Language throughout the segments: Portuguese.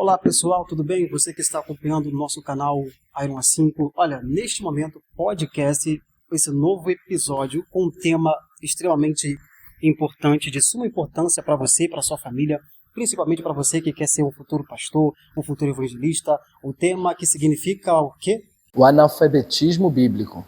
Olá pessoal, tudo bem? Você que está acompanhando o nosso canal Iron A5, olha, neste momento, podcast, esse novo episódio com um tema extremamente importante, de suma importância para você e para sua família, principalmente para você que quer ser um futuro pastor, um futuro evangelista, um tema que significa o quê? O analfabetismo bíblico.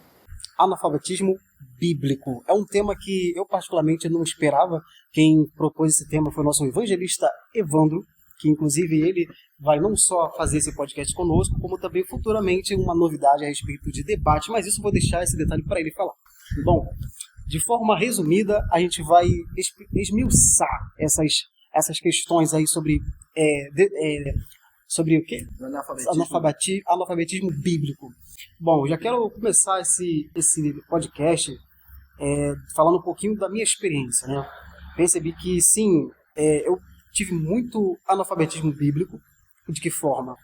Analfabetismo bíblico. É um tema que eu particularmente não esperava. Quem propôs esse tema foi o nosso evangelista Evandro, que inclusive ele vai não só fazer esse podcast conosco, como também futuramente uma novidade a respeito de debate, mas isso eu vou deixar esse detalhe para ele falar. Bom, de forma resumida, a gente vai esmiuçar essas questões aí sobre o quê? Analfabetismo bíblico. Bom, já quero começar esse podcast falando um pouquinho da minha experiência, né? Percebi que sim, eu tive muito analfabetismo bíblico. De que forma?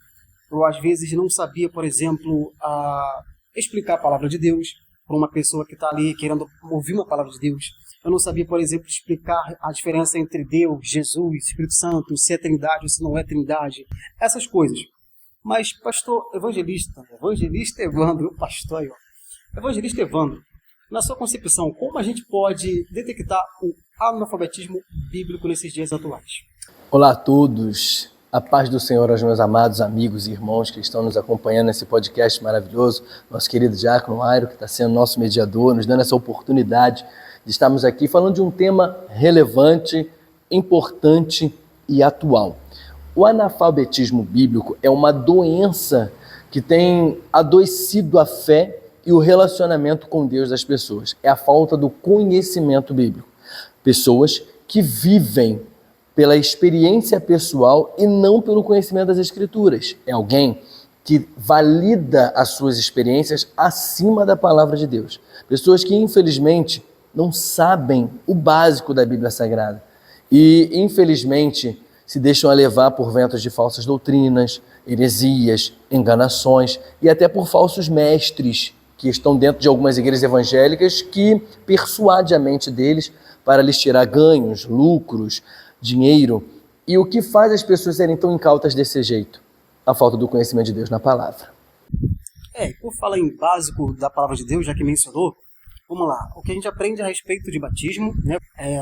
Eu às vezes não sabia, por exemplo, explicar a palavra de Deus para uma pessoa que está ali querendo ouvir uma palavra de Deus. Eu não sabia, por exemplo, explicar a diferença entre Deus, Jesus, Espírito Santo, se é trindade ou se não é trindade, essas coisas. Mas, pastor evangelista Evandro, pastor aí, ó, evangelista Evandro, na sua concepção, como a gente pode detectar o analfabetismo bíblico nesses dias atuais? Olá a todos, a paz do Senhor aos meus amados amigos e irmãos que estão nos acompanhando nesse podcast maravilhoso, nosso querido Diácono Airo, que está sendo nosso mediador, nos dando essa oportunidade de estarmos aqui falando de um tema relevante, importante e atual. O analfabetismo bíblico é uma doença que tem adoecido a fé e o relacionamento com Deus das pessoas. É a falta do conhecimento bíblico. Pessoas que vivem pela experiência pessoal e não pelo conhecimento das Escrituras. É alguém que valida as suas experiências acima da palavra de Deus. Pessoas que, infelizmente, não sabem o básico da Bíblia Sagrada e, infelizmente, se deixam levar por ventos de falsas doutrinas, heresias, enganações e até por falsos mestres que estão dentro de algumas igrejas evangélicas que persuadem a mente deles para lhes tirar ganhos, lucros, dinheiro. E o que faz as pessoas serem tão incautas desse jeito? A falta do conhecimento de Deus na palavra. Por falar em básico da palavra de Deus, já que mencionou, vamos lá. O que a gente aprende a respeito de batismo, né?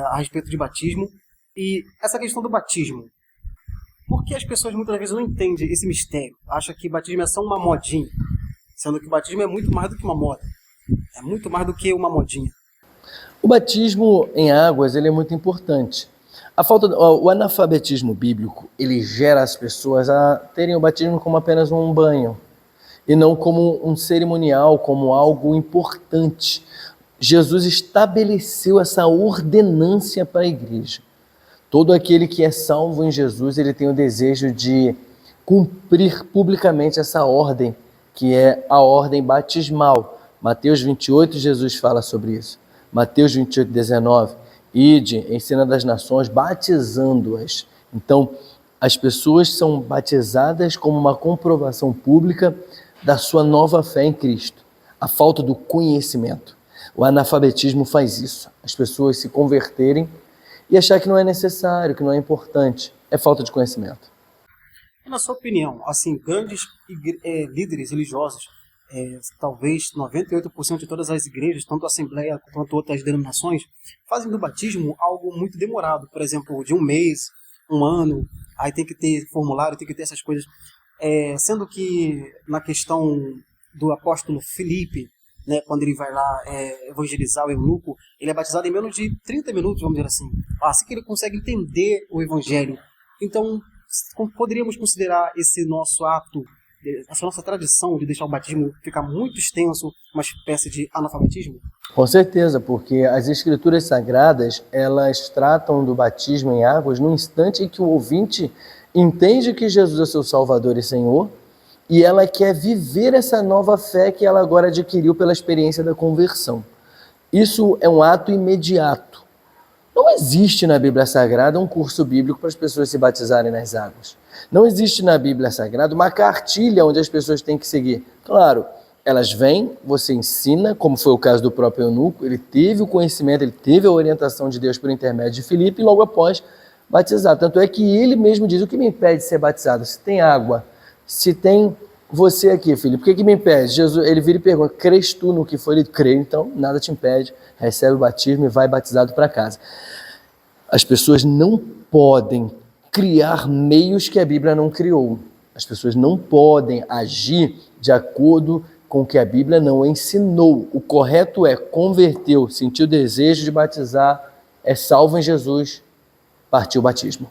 A respeito de batismo e essa questão do batismo. Por que as pessoas muitas vezes não entendem esse mistério? Acham que batismo é só uma modinha, sendo que o batismo é muito mais do que uma moda. É muito mais do que uma modinha. O batismo em águas ele é muito importante. O analfabetismo bíblico, ele gera as pessoas a terem o batismo como apenas um banho e não como um cerimonial, como algo importante. Jesus estabeleceu essa ordenância para a igreja. Todo aquele que é salvo em Jesus, ele tem o desejo de cumprir publicamente essa ordem, que é a ordem batismal. Mateus 28, Jesus fala sobre isso. Mateus 28, 19. Ide, ensina das nações, batizando-as. Então, as pessoas são batizadas como uma comprovação pública da sua nova fé em Cristo. A falta do conhecimento. O analfabetismo faz isso. As pessoas se converterem e achar que não é necessário, que não é importante. É falta de conhecimento. Na sua opinião, assim, grandes líderes religiosos, talvez 98% de todas as igrejas, tanto a Assembleia quanto outras denominações, fazem do batismo algo muito demorado, por exemplo, de um mês, um ano, aí tem que ter formulário, tem que ter essas coisas, sendo que na questão do apóstolo Filipe, né, quando ele vai lá evangelizar o eunuco, ele é batizado em menos de 30 minutos, vamos dizer assim que ele consegue entender o evangelho. Então, poderíamos considerar esse nosso ato, essa nossa tradição de deixar o batismo ficar muito extenso, uma espécie de analfabetismo? Com certeza, porque as Escrituras Sagradas, elas tratam do batismo em águas no instante em que o ouvinte entende que Jesus é seu Salvador e Senhor, e ela quer viver essa nova fé que ela agora adquiriu pela experiência da conversão. Isso é um ato imediato. Não existe na Bíblia Sagrada um curso bíblico para as pessoas se batizarem nas águas. Não existe na Bíblia Sagrada uma cartilha onde as pessoas têm que seguir. Claro, elas vêm, você ensina, como foi o caso do próprio eunuco, ele teve o conhecimento, ele teve a orientação de Deus por intermédio de Filipe, e logo após batizar. Tanto é que ele mesmo diz: o que me impede de ser batizado? Se tem água, se tem você aqui, filho, por que me impede? Jesus, ele vira e pergunta: crês tu no que foi? Ele crê, então nada te impede, recebe o batismo e vai batizado para casa. As pessoas não podem criar meios que a Bíblia não criou. As pessoas não podem agir de acordo com o que a Bíblia não ensinou. O correto é: converteu, sentiu o desejo de batizar, é salvo em Jesus, partiu o batismo.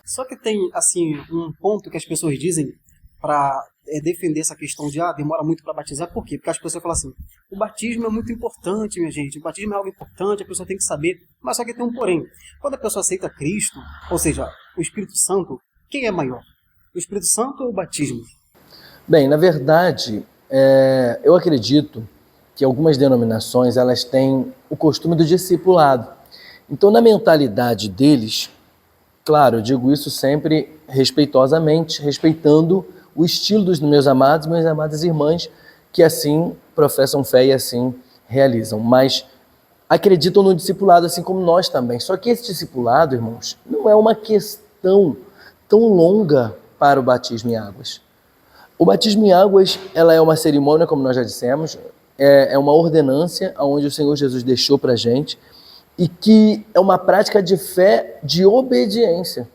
Só que tem, assim, um ponto que as pessoas dizem para defender essa questão de demora muito para batizar. Por quê? Porque as pessoas falam assim: o batismo é muito importante, minha gente, o batismo é algo importante, a pessoa tem que saber. Mas só que tem um porém: quando a pessoa aceita Cristo, ou seja, o Espírito Santo, quem é maior? O Espírito Santo ou o batismo? Bem, na verdade, eu acredito que algumas denominações elas têm o costume do discipulado. Então, na mentalidade deles, claro, eu digo isso sempre respeitosamente, respeitando o estilo dos meus amadas irmãs, que assim professam fé e assim realizam, mas acreditam no discipulado assim como nós também. Só que esse discipulado, irmãos, não é uma questão tão longa para o batismo em águas. O batismo em águas, ela é uma cerimônia, como nós já dissemos, é uma ordenância onde o Senhor Jesus deixou para a gente, e que é uma prática de fé, de obediência.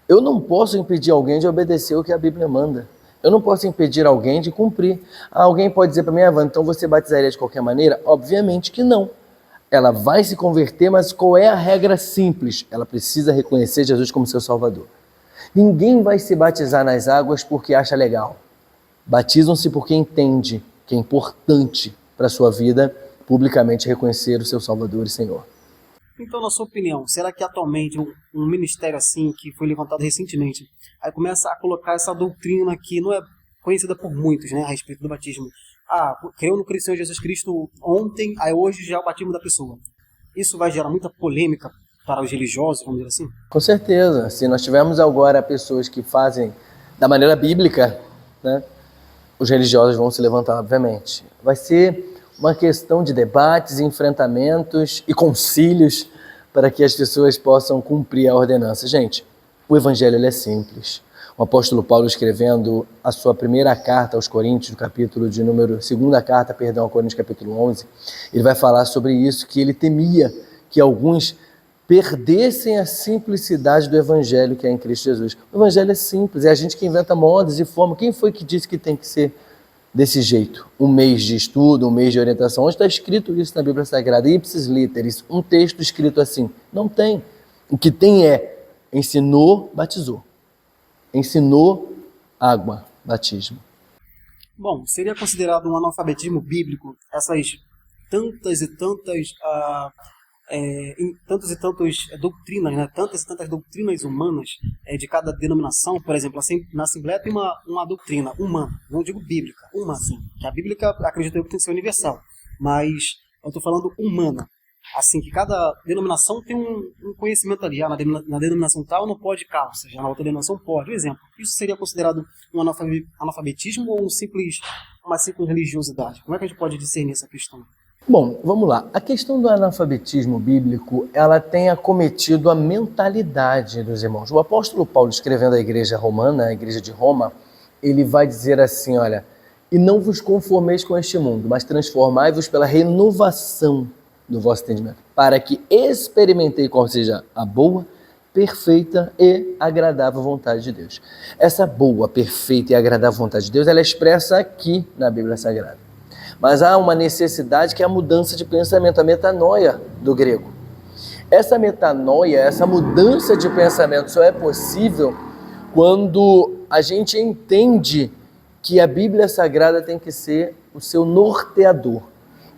Eu não posso impedir alguém de obedecer o que a Bíblia manda. Eu não posso impedir alguém de cumprir. Alguém pode dizer para mim: então você batizaria de qualquer maneira? Obviamente que não. Ela vai se converter, mas qual é a regra simples? Ela precisa reconhecer Jesus como seu Salvador. Ninguém vai se batizar nas águas porque acha legal. Batizam-se porque entende que é importante para a sua vida publicamente reconhecer o seu Salvador e Senhor. Então, na sua opinião, será que atualmente um ministério assim, que foi levantado recentemente, aí começa a colocar essa doutrina que não é conhecida por muitos, né, a respeito do batismo? Creu no Senhor Jesus Cristo ontem, aí hoje já é o batismo da pessoa. Isso vai gerar muita polêmica para os religiosos, vamos dizer assim? Com certeza. Se nós tivermos agora pessoas que fazem da maneira bíblica, né, os religiosos vão se levantar, obviamente. Vai ser uma questão de debates, enfrentamentos e concílios para que as pessoas possam cumprir a ordenança. Gente, o evangelho ele é simples. O apóstolo Paulo, escrevendo a sua primeira carta aos Coríntios, segunda carta a Coríntios, capítulo 11, ele vai falar sobre isso, que ele temia que alguns perdessem a simplicidade do evangelho que é em Cristo Jesus. O evangelho é simples, é a gente que inventa modas e forma. Quem foi que disse que tem que ser desse jeito? Um mês de estudo, um mês de orientação. Onde está escrito isso na Bíblia Sagrada? Ipsis literis, um texto escrito assim. Não tem. O que tem é: ensinou, batizou. Ensinou, água, batismo. Bom, seria considerado um analfabetismo bíblico essas tantas e tantas doutrinas, né? Tantas e tantas doutrinas humanas de cada denominação. Por exemplo, na Assembleia tem uma doutrina humana, não digo bíblica, humana, sim, que a bíblica acredito eu que tem que ser universal, mas eu estou falando humana, assim, que cada denominação tem um conhecimento ali. Na denominação tal não pode calça, já na outra denominação pode. Por exemplo, isso seria considerado um analfabetismo ou uma simples religiosidade? Como é que a gente pode discernir essa questão? Bom, vamos lá. A questão do analfabetismo bíblico, ela tem acometido a mentalidade dos irmãos. O apóstolo Paulo, escrevendo à igreja romana, a igreja de Roma, ele vai dizer assim: olha, e não vos conformeis com este mundo, mas transformai-vos pela renovação do vosso entendimento, para que experimentei qual seja a boa, perfeita e agradável vontade de Deus. Essa boa, perfeita e agradável vontade de Deus, ela é expressa aqui na Bíblia Sagrada. Mas há uma necessidade que é a mudança de pensamento, a metanoia do grego. Essa metanoia, essa mudança de pensamento só é possível quando a gente entende que a Bíblia Sagrada tem que ser o seu norteador,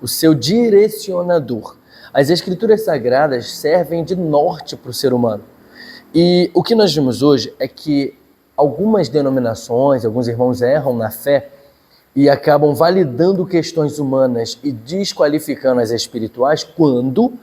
o seu direcionador. As Escrituras Sagradas servem de norte para o ser humano. E o que nós vimos hoje é que algumas denominações, alguns irmãos erram na fé e acabam validando questões humanas e desqualificando as espirituais quando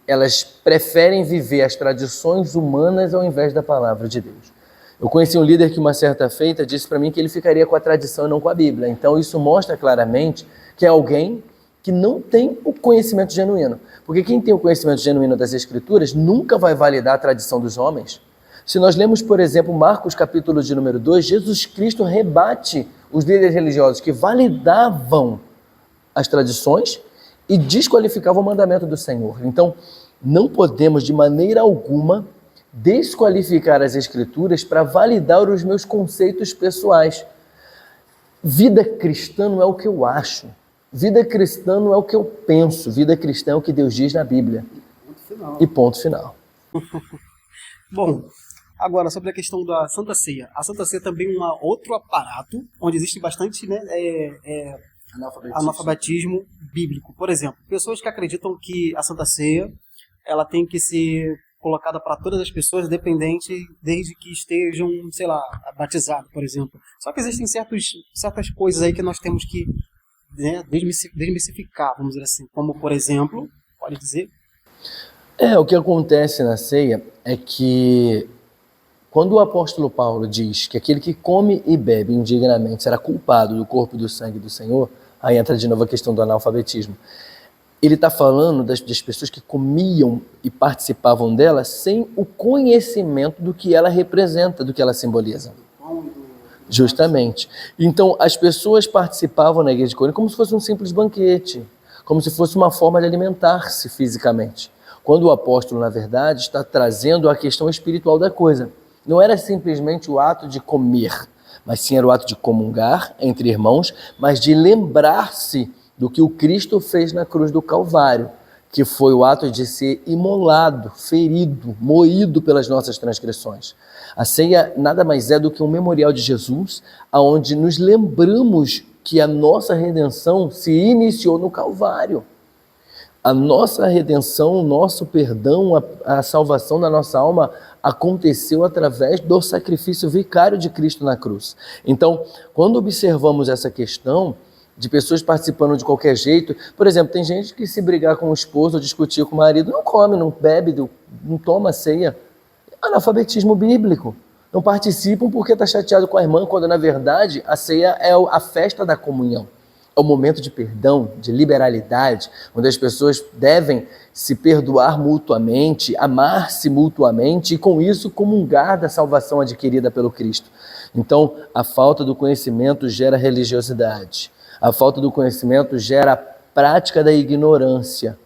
elas preferem viver as tradições humanas ao invés da palavra de Deus. Eu conheci um líder que uma certa feita disse para mim que ele ficaria com a tradição e não com a Bíblia. Então isso mostra claramente que é alguém que não tem o conhecimento genuíno. Porque quem tem o conhecimento genuíno das Escrituras nunca vai validar a tradição dos homens, Se nós lemos, por exemplo, Marcos capítulo de número 2, Jesus Cristo rebate os líderes religiosos que validavam as tradições e desqualificavam o mandamento do Senhor. Então, não podemos de maneira alguma desqualificar as Escrituras para validar os meus conceitos pessoais. Vida cristã não é o que eu acho. Vida cristã não é o que eu penso. Vida cristã é o que Deus diz na Bíblia. E ponto final. Bom, agora sobre a questão da Santa Ceia. A Santa Ceia também é um outro aparato onde existe bastante analfabetismo bíblico. Por exemplo, pessoas que acreditam que a Santa Ceia ela tem que ser colocada para todas as pessoas, independente, desde que estejam, sei lá, batizados, por exemplo. Só que existem certas coisas aí que nós temos que desmistificar, vamos dizer assim. Como, por exemplo, pode dizer... O que acontece na ceia é que quando o apóstolo Paulo diz que aquele que come e bebe indignamente será culpado do corpo e do sangue do Senhor, aí entra de novo a questão do analfabetismo. Ele está falando das pessoas que comiam e participavam dela sem o conhecimento do que ela representa, do que ela simboliza. Justamente. Então, as pessoas participavam na igreja de Corinto como se fosse um simples banquete, como se fosse uma forma de alimentar-se fisicamente. Quando o apóstolo, na verdade, está trazendo a questão espiritual da coisa. Não era simplesmente o ato de comer, mas sim era o ato de comungar entre irmãos, mas de lembrar-se do que o Cristo fez na cruz do Calvário, que foi o ato de ser imolado, ferido, moído pelas nossas transgressões. A ceia nada mais é do que um memorial de Jesus, onde nos lembramos que a nossa redenção se iniciou no Calvário. A nossa redenção, o nosso perdão, a salvação da nossa alma aconteceu através do sacrifício vicário de Cristo na cruz. Então, quando observamos essa questão de pessoas participando de qualquer jeito, por exemplo, tem gente que se brigar com o esposo ou discutir com o marido, não come, não bebe, não toma ceia. Analfabetismo bíblico. Não participam porque está chateado com a irmã, quando na verdade a ceia é a festa da comunhão. É o momento de perdão, de liberalidade, onde as pessoas devem se perdoar mutuamente, amar-se mutuamente e com isso comungar da salvação adquirida pelo Cristo. Então, a falta do conhecimento gera religiosidade. A falta do conhecimento gera a prática da ignorância.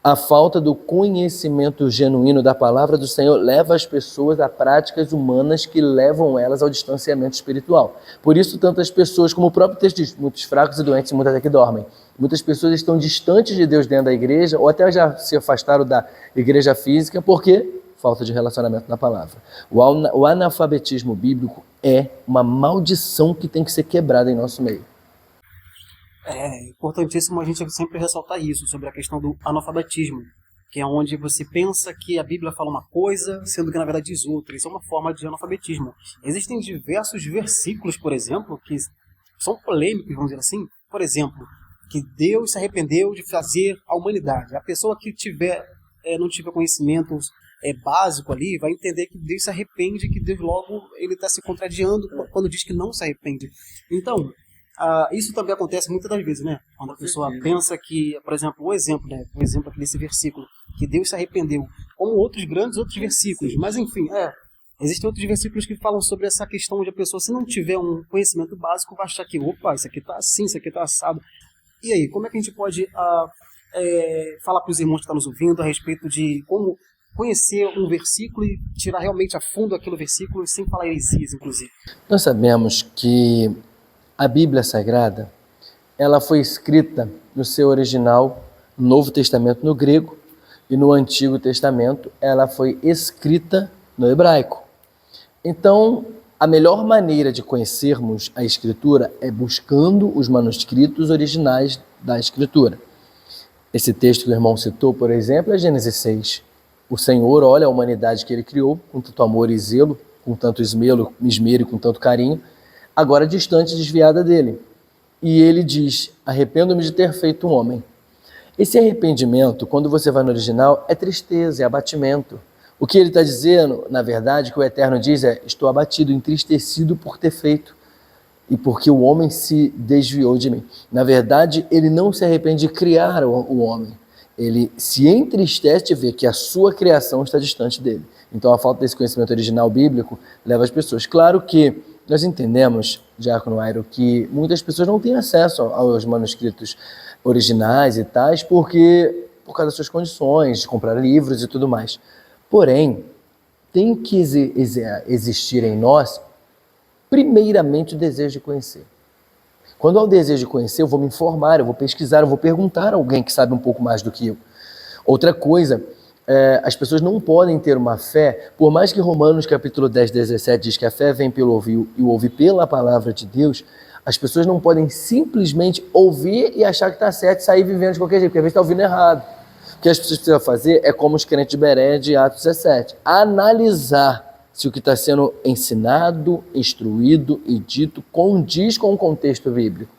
A falta do conhecimento genuíno da palavra do Senhor leva as pessoas a práticas humanas que levam elas ao distanciamento espiritual. Por isso, tantas pessoas, como o próprio texto diz, muitos fracos e doentes, muitas até que dormem. Muitas pessoas estão distantes de Deus dentro da igreja, ou até já se afastaram da igreja física, porque falta de relacionamento na palavra. O analfabetismo bíblico é uma maldição que tem que ser quebrada em nosso meio. É importantíssimo a gente sempre ressaltar isso, sobre a questão do analfabetismo, que é onde você pensa que a Bíblia fala uma coisa, sendo que na verdade diz outra. Isso é uma forma de analfabetismo. Existem diversos versículos, por exemplo, que são polêmicos, vamos dizer assim. Por exemplo, que Deus se arrependeu de fazer a humanidade. A pessoa que não tiver conhecimento básico ali, vai entender que Deus se arrepende, que Deus logo ele está se contrariando quando diz que não se arrepende. Então, isso também acontece muitas das vezes, né? Quando a pessoa pensa que, por exemplo, o exemplo aqui desse versículo, que Deus se arrependeu, como outros versículos, mas enfim, existem outros versículos que falam sobre essa questão de a pessoa, se não tiver um conhecimento básico, vai achar que, opa, isso aqui tá assim, isso aqui tá assado. E aí, como é que a gente pode falar para os irmãos que estão nos ouvindo a respeito de como conhecer um versículo e tirar realmente a fundo aquele versículo sem falar heresias, inclusive? Nós sabemos que a Bíblia Sagrada, ela foi escrita no seu original, no Novo Testamento no grego, e no Antigo Testamento ela foi escrita no hebraico. Então, a melhor maneira de conhecermos a Escritura é buscando os manuscritos originais da Escritura. Esse texto que o irmão citou, por exemplo, é Gênesis 6. O Senhor olha a humanidade que Ele criou com tanto amor e zelo, com tanto esmero e com tanto carinho, agora distante, desviada dele. E ele diz, arrependo-me de ter feito um homem. Esse arrependimento, quando você vai no original, é tristeza, é abatimento. O que ele está dizendo, na verdade, que o Eterno diz é, estou abatido, entristecido por ter feito, e porque o homem se desviou de mim. Na verdade, ele não se arrepende de criar o homem. Ele se entristece de ver que a sua criação está distante dele. Então a falta desse conhecimento original bíblico leva as pessoas. Claro que nós entendemos, Diácono Airo, que muitas pessoas não têm acesso aos manuscritos originais e tais por causa das suas condições, de comprar livros e tudo mais. Porém, tem que existir em nós, primeiramente, o desejo de conhecer. Quando há o desejo de conhecer, eu vou me informar, eu vou pesquisar, eu vou perguntar a alguém que sabe um pouco mais do que eu. Outra coisa, as pessoas não podem ter uma fé, por mais que Romanos capítulo 10, 17 diz que a fé vem pelo ouvir e o ouvir pela palavra de Deus, as pessoas não podem simplesmente ouvir e achar que está certo e sair vivendo de qualquer jeito, porque às vezes está ouvindo errado. O que as pessoas precisam fazer é como os crentes de Beré de Atos 17, analisar se o que está sendo ensinado, instruído e dito condiz com o contexto bíblico.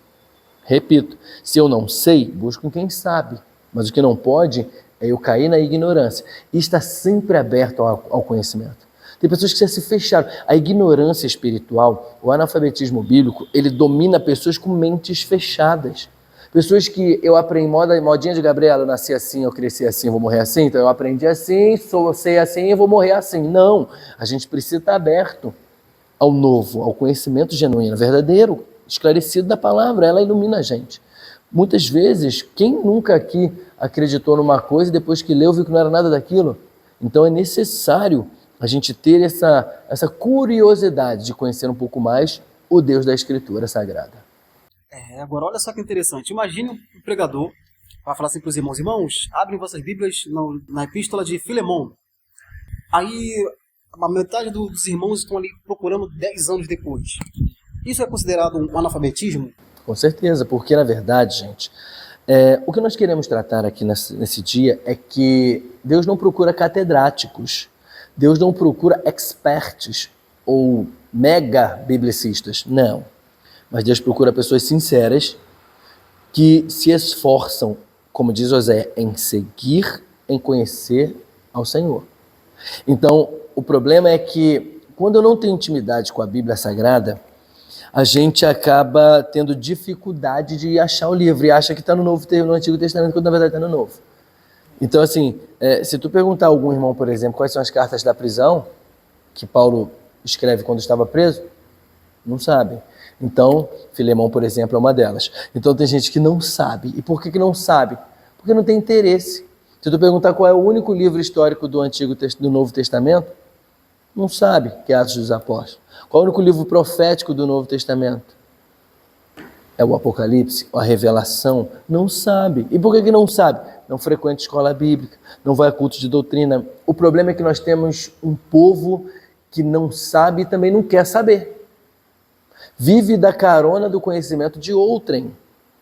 Repito, se eu não sei, busco quem sabe, mas o que não pode é eu cair na ignorância e estar sempre aberto ao conhecimento. Tem pessoas que se fecharam. A ignorância espiritual, o analfabetismo bíblico, ele domina pessoas com mentes fechadas. Pessoas que eu aprendi, modinha de Gabriela, eu nasci assim, eu cresci assim, eu vou morrer assim, então eu aprendi assim, sei assim, eu vou morrer assim. Não, a gente precisa estar aberto ao novo, ao conhecimento genuíno, verdadeiro, esclarecido da palavra, ela ilumina a gente. Muitas vezes, quem nunca aqui acreditou numa coisa e depois que leu viu que não era nada daquilo? Então é necessário a gente ter essa curiosidade de conhecer um pouco mais o Deus da Escritura Sagrada. Agora olha só que interessante. Imagine um pregador vai falar assim para os irmãos, abrem vossas Bíblias na epístola de Filemão. Aí a metade dos irmãos estão ali procurando 10 anos depois. Isso é considerado um analfabetismo? Com certeza, porque na verdade, gente, o que nós queremos tratar aqui nesse dia é que Deus não procura catedráticos, Deus não procura experts ou mega biblicistas, não. Mas Deus procura pessoas sinceras que se esforçam, como diz José, em seguir, em conhecer ao Senhor. Então, o problema é que quando eu não tenho intimidade com a Bíblia Sagrada, a gente acaba tendo dificuldade de achar o livro e acha que está no Antigo Testamento, quando na verdade está no Novo. Então, assim, se tu perguntar a algum irmão, por exemplo, quais são as cartas da prisão que Paulo escreve quando estava preso, não sabe. Então, Filemão, por exemplo, é uma delas. Então, tem gente que não sabe. E por que não sabe? Porque não tem interesse. Se tu perguntar qual é o único livro histórico do Novo Testamento, não sabe, que é Atos dos Apóstolos. Qual é o único livro profético do Novo Testamento? É o Apocalipse, a Revelação. Não sabe. E por que não sabe? Não frequenta escola bíblica, não vai a cultos de doutrina. O problema é que nós temos um povo que não sabe e também não quer saber. Vive da carona do conhecimento de outrem.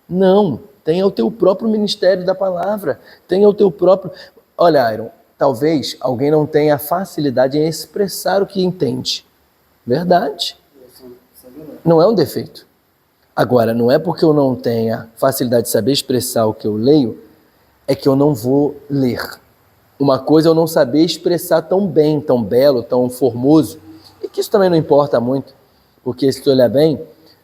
Não, tenha o teu próprio ministério da palavra, tenha o teu próprio... Olha, Iron, talvez alguém não tenha facilidade em expressar o que entende. Verdade. Não é um defeito. Agora, não é porque eu não tenha facilidade de saber expressar o que eu leio, é que eu não vou ler. Uma coisa é eu não saber expressar tão bem, tão belo, tão formoso, e que isso também não importa muito, porque se tu olhar bem,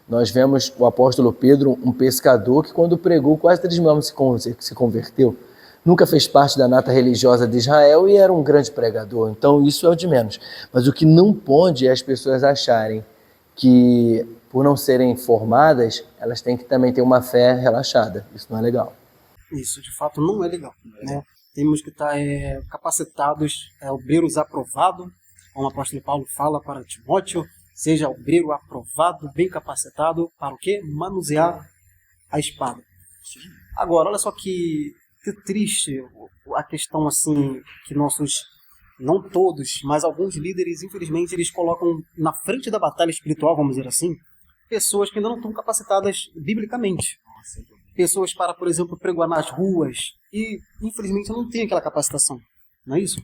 nós vemos o apóstolo Pedro, um pescador que quando pregou, quase 3 mil anos se converteu. Nunca fez parte da nata religiosa de Israel e era um grande pregador, então isso é o de menos. Mas o que não pode é as pessoas acharem que, por não serem formadas, elas têm que também ter uma fé relaxada. Isso não é legal. Isso, de fato, não é legal. Né? Temos que estar capacitados, obreiros aprovados, como o apóstolo Paulo fala para Timóteo, seja obreiro aprovado, bem capacitado, para o quê? Manusear a espada. Agora, olha só que triste a questão assim, que nossos, não todos, mas alguns líderes, infelizmente, eles colocam na frente da batalha espiritual, vamos dizer assim, pessoas que ainda não estão capacitadas biblicamente. Pessoas para, por exemplo, pregoar nas ruas e, infelizmente, não tem aquela capacitação. Não é isso?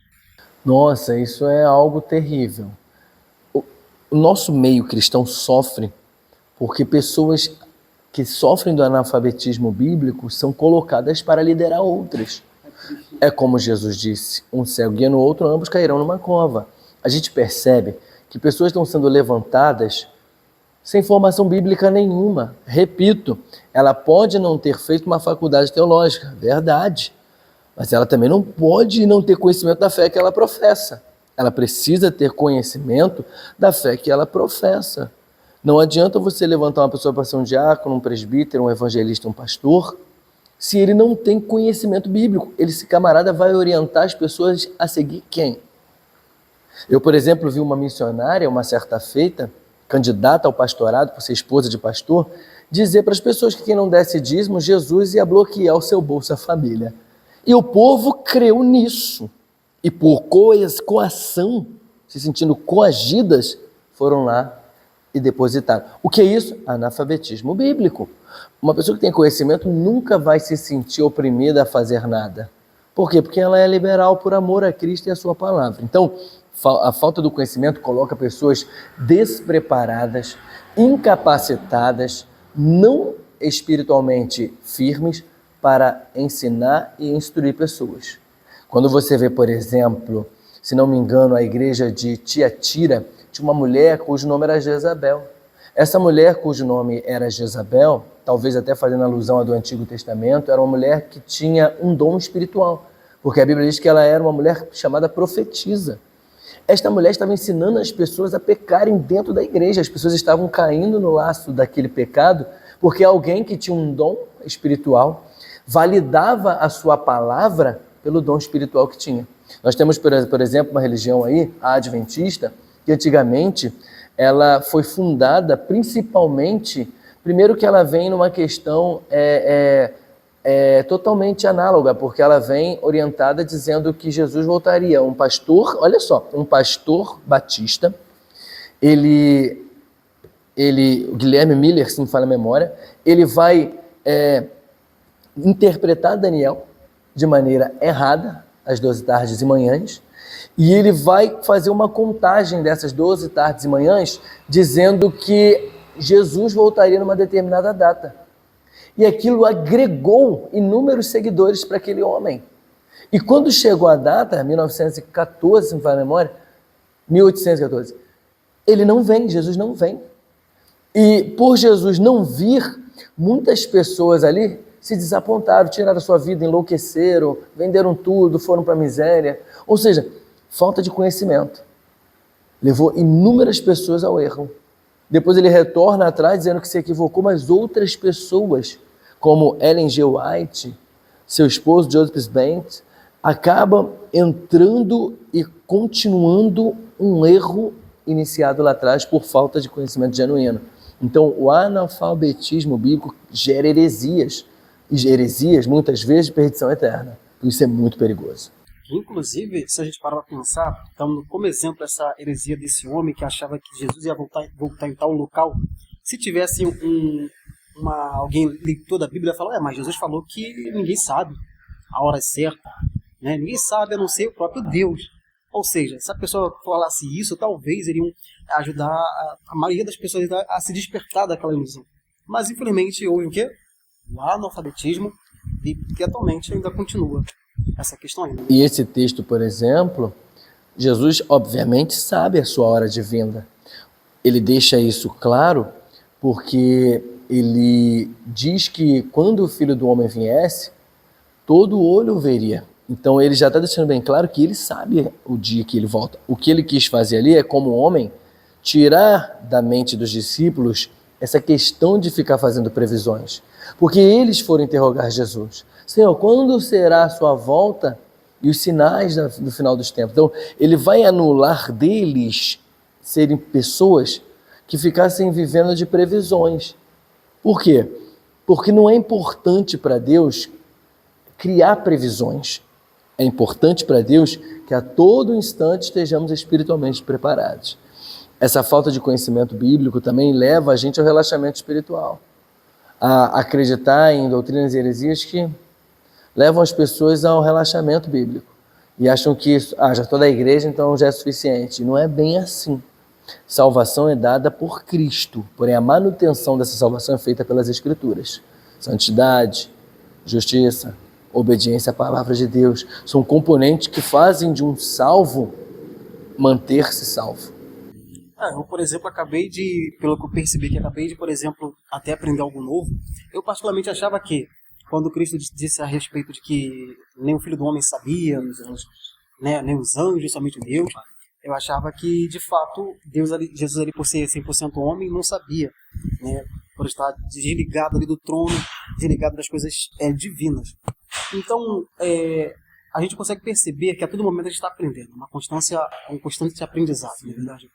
Nossa, isso é algo terrível. O nosso meio cristão sofre porque pessoas que sofrem do analfabetismo bíblico são colocadas para liderar outras. É como Jesus disse, um cego guiando o outro, ambos cairão numa cova. A gente percebe que pessoas estão sendo levantadas sem formação bíblica nenhuma. Repito, ela pode não ter feito uma faculdade teológica, verdade, mas ela também não pode não ter conhecimento da fé que ela professa. Ela precisa ter conhecimento da fé que ela professa. Não adianta você levantar uma pessoa para ser um diácono, um presbítero, um evangelista, um pastor, se ele não tem conhecimento bíblico. Esse camarada vai orientar as pessoas a seguir quem? Eu, por exemplo, vi uma missionária, uma certa feita, candidata ao pastorado, por ser esposa de pastor, dizer para as pessoas que quem não desse dízimo, Jesus ia bloquear o seu Bolsa Família. E o povo creu nisso. E por coação, se sentindo coagidas, foram lá e depositaram. O que é isso? Analfabetismo bíblico. Uma pessoa que tem conhecimento nunca vai se sentir oprimida a fazer nada. Por quê? Porque ela é liberal por amor a Cristo e a sua palavra. Então, a falta do conhecimento coloca pessoas despreparadas, incapacitadas, não espiritualmente firmes para ensinar e instruir pessoas. Quando você vê, por exemplo, se não me engano, a igreja de Tiatira, tinha uma mulher cujo nome era Jezabel. Essa mulher cujo nome era Jezabel, talvez até fazendo alusão ao do Antigo Testamento, era uma mulher que tinha um dom espiritual, porque a Bíblia diz que ela era uma mulher chamada profetisa. Esta mulher estava ensinando as pessoas a pecarem dentro da igreja. As pessoas estavam caindo no laço daquele pecado, porque alguém que tinha um dom espiritual validava a sua palavra pelo dom espiritual que tinha. Nós temos, por exemplo, uma religião aí, a adventista, que antigamente ela foi fundada principalmente, primeiro que ela vem numa questão totalmente análoga, porque ela vem orientada dizendo que Jesus voltaria. Um pastor, olha só, um pastor batista, o Guilherme Miller, se me falha a memória, ele vai interpretar Daniel de maneira errada, às 12 tardes e manhãs, e ele vai fazer uma contagem dessas 12 tardes e manhãs, dizendo que Jesus voltaria numa determinada data. E aquilo agregou inúmeros seguidores para aquele homem. E quando chegou a data, 1914, se me falha a memória, 1814, ele não vem, Jesus não vem. E por Jesus não vir, muitas pessoas ali se desapontaram, tiraram a sua vida, enlouqueceram, venderam tudo, foram para a miséria. Ou seja, falta de conhecimento levou inúmeras pessoas ao erro. Depois ele retorna atrás dizendo que se equivocou, mas outras pessoas, como Ellen G. White, seu esposo Joseph Smith, acabam entrando e continuando um erro iniciado lá atrás por falta de conhecimento genuíno. Então, o analfabetismo bíblico gera heresias, e heresias, muitas vezes, de perdição eterna. Isso é muito perigoso. Inclusive, se a gente parar para pensar, estamos como exemplo essa heresia desse homem que achava que Jesus ia voltar em tal local. Se tivesse alguém leitor da Bíblia, ia falar, mas Jesus falou que ninguém sabe a hora certa, né? Ninguém sabe a não ser o próprio Deus. Ou seja, se a pessoa falasse isso, talvez iriam ajudar a maioria das pessoas a se despertar daquela ilusão. Mas, infelizmente, houve o quê? O analfabetismo, e que atualmente ainda continua essa questão ainda. E esse texto, por exemplo, Jesus obviamente sabe a sua hora de vinda. Ele deixa isso claro porque ele diz que quando o Filho do Homem viesse, todo olho o veria. Então ele já está deixando bem claro que ele sabe o dia que ele volta. O que ele quis fazer ali é, como homem, tirar da mente dos discípulos essa questão de ficar fazendo previsões. Porque eles foram interrogar Jesus. Senhor, quando será a sua volta e os sinais do final dos tempos? Então, ele vai anular deles serem pessoas que ficassem vivendo de previsões. Por quê? Porque não é importante para Deus criar previsões. É importante para Deus que a todo instante estejamos espiritualmente preparados. Essa falta de conhecimento bíblico também leva a gente ao relaxamento espiritual, a acreditar em doutrinas e heresias que levam as pessoas ao relaxamento bíblico e acham que já estou da igreja, então já é suficiente. Não é bem assim. Salvação é dada por Cristo, porém a manutenção dessa salvação é feita pelas Escrituras. Santidade, justiça, obediência à palavra de Deus são componentes que fazem de um salvo manter-se salvo. Eu, por exemplo, pelo que eu percebi, por exemplo, até aprender algo novo. Eu particularmente achava que, quando Cristo disse a respeito de que nem o Filho do Homem sabia, nem os anjos, somente Deus, Eu achava que, de fato, Jesus ali, por ser 100% homem, não sabia, né? Por estar desligado ali do trono, desligado das coisas divinas. Então, a gente consegue perceber que a todo momento a gente está aprendendo, um constante aprendizado, na verdade.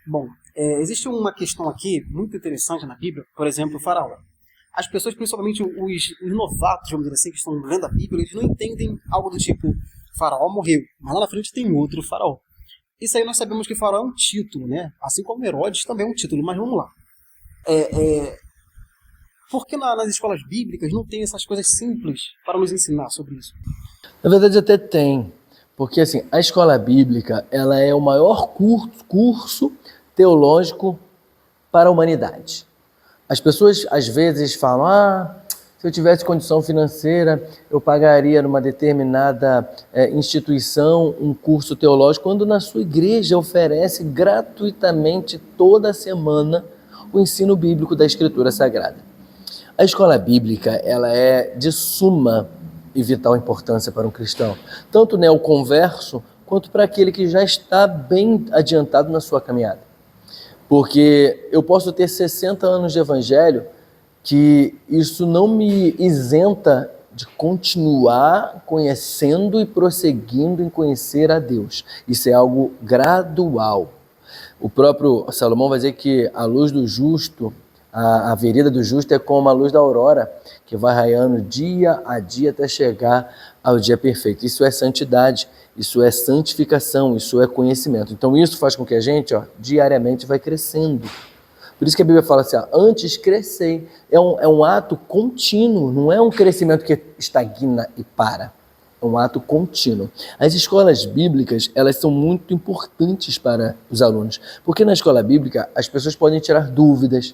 Bom, existe uma questão aqui muito interessante na Bíblia, por exemplo, o faraó. As pessoas, principalmente os novatos, vamos dizer assim, que estão lendo a Bíblia, eles não entendem algo do tipo, faraó morreu, mas lá na frente tem outro faraó. Isso aí nós sabemos que faraó é um título, né? Assim como Herodes também é um título, mas vamos lá. Por que nas escolas bíblicas não tem essas coisas simples para nos ensinar sobre isso? Na verdade até tem, porque assim, a escola bíblica ela é o maior curso teológico para a humanidade. As pessoas às vezes falam, se eu tivesse condição financeira, eu pagaria numa determinada instituição um curso teológico, quando na sua igreja oferece gratuitamente toda semana o ensino bíblico da Escritura Sagrada. A escola bíblica ela é de suma e vital importância para um cristão, tanto o neoconverso quanto para aquele que já está bem adiantado na sua caminhada. Porque eu posso ter 60 anos de evangelho, que isso não me isenta de continuar conhecendo e prosseguindo em conhecer a Deus. Isso é algo gradual. O próprio Salomão vai dizer que a luz do justo, a vereda do justo é como a luz da aurora, que vai raiando dia a dia até chegar ao dia perfeito. Isso é santidade, isso é santificação, isso é conhecimento. Então isso faz com que a gente diariamente vai crescendo. Por isso que a Bíblia fala assim, antes crescei. É um ato contínuo, não é um crescimento que estagna e para. É um ato contínuo. As escolas bíblicas, elas são muito importantes para os alunos, porque na escola bíblica as pessoas podem tirar dúvidas,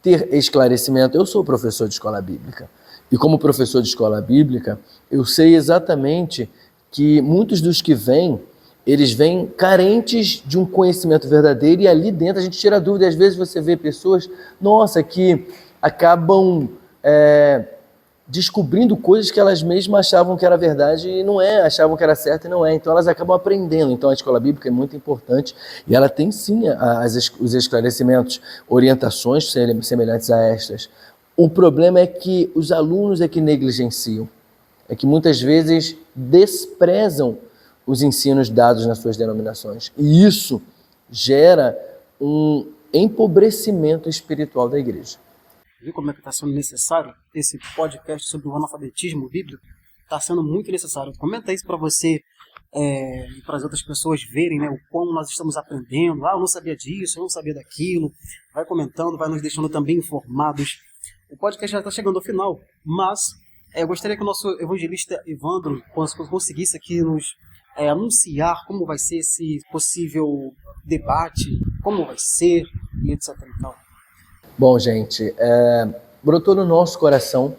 ter esclarecimento. Eu sou professor de escola bíblica, e como professor de escola bíblica, eu sei exatamente que muitos dos que vêm, eles vêm carentes de um conhecimento verdadeiro, e ali dentro a gente tira dúvida. Às vezes você vê pessoas, que acabam descobrindo coisas que elas mesmas achavam que era verdade e não é, achavam que era certo e não é. Então elas acabam aprendendo. Então a escola bíblica é muito importante e ela tem sim os esclarecimentos, orientações semelhantes a estas. O problema é que os alunos é que negligenciam, é que muitas vezes desprezam os ensinos dados nas suas denominações. E isso gera um empobrecimento espiritual da igreja. Viu como é que está sendo necessário esse podcast sobre o analfabetismo bíblico? Está sendo muito necessário. Comenta isso para você e para as outras pessoas verem, né, o como nós estamos aprendendo. Eu não sabia disso, eu não sabia daquilo. Vai comentando, vai nos deixando também informados. O podcast já está chegando ao final, mas eu gostaria que o nosso evangelista Evandro conseguisse aqui nos anunciar como vai ser esse possível debate, como vai ser e etc. e tal. Bom, gente, brotou no nosso coração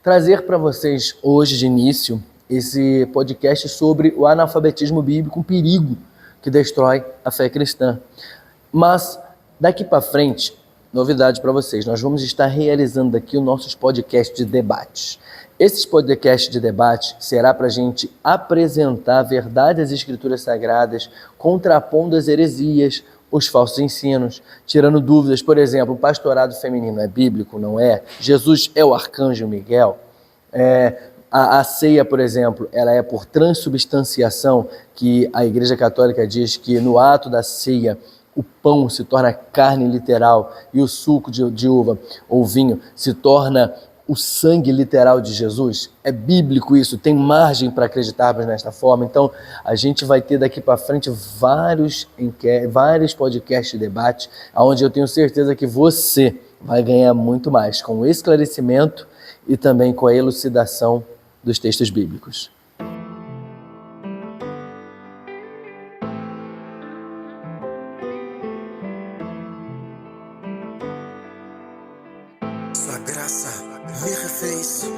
trazer para vocês hoje de início esse podcast sobre o analfabetismo bíblico, um perigo que destrói a fé cristã. Mas daqui para frente, novidade para vocês, nós vamos estar realizando aqui os nossos podcasts de debates. Esses podcasts de debate será para a gente apresentar a verdade das Escrituras Sagradas, contrapondo as heresias, os falsos ensinos, tirando dúvidas. Por exemplo, o pastorado feminino é bíblico, não é? Jesus é o arcanjo Miguel? A ceia, por exemplo, ela é por transubstanciação, que a Igreja Católica diz que no ato da ceia o pão se torna carne literal e o suco de uva ou vinho se torna o sangue literal de Jesus. É bíblico isso, tem margem para acreditarmos nesta forma. Então, a gente vai ter daqui para frente vários podcasts de debate, onde eu tenho certeza que você vai ganhar muito mais com o esclarecimento e também com a elucidação dos textos bíblicos. Sua graça me refez